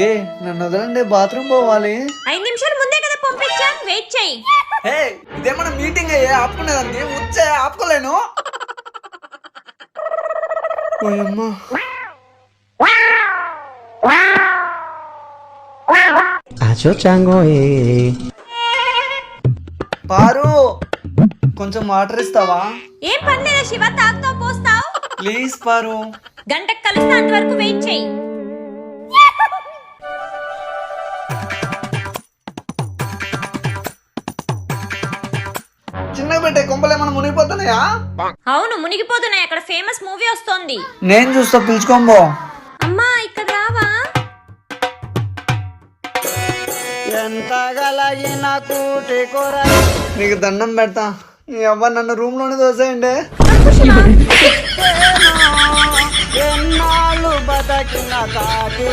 ఏ నన్ను వదలండి, బాత్రూమ్ పోవాలి. 5 నిమిషాలు ముందే కదా పంపించాను, వెయిట్ చెయ్యి. హే ఇదేమన్నా మీటింగ్ అయ్యే ఆపుకునేదానికి వచ్చే ఆపుకోలేను. ఓయమ్మా పారు, కొంచెం వాటర్ ఇస్తావా? ఏం పర్లేదా శివ, తాగుతావు పోస్తావు. ప్లీజ్ పారు. గంటకు కలుస్తా, అంతవరకు వెయిట్ చెయ్యి. చిన్నగా పెట్టే కొంపలు ఏమన్నా మునిగిపోతున్నాయా? అవును మునిగిపోతున్నాయి, అక్కడ ఫేమస్ మూవీ వస్తోంది. నేను చూస్తా, పిలుచుకోంబో. అమ్మా ఇక్కడ రావా? ఎంత గలగిన కూటి కూర. నీకు దండం పెడతా, నీ అవ్వ నన్ను రూమ్ లోనే దోసేయండి. ఎన్నాళ్ళు బతకిన కాకి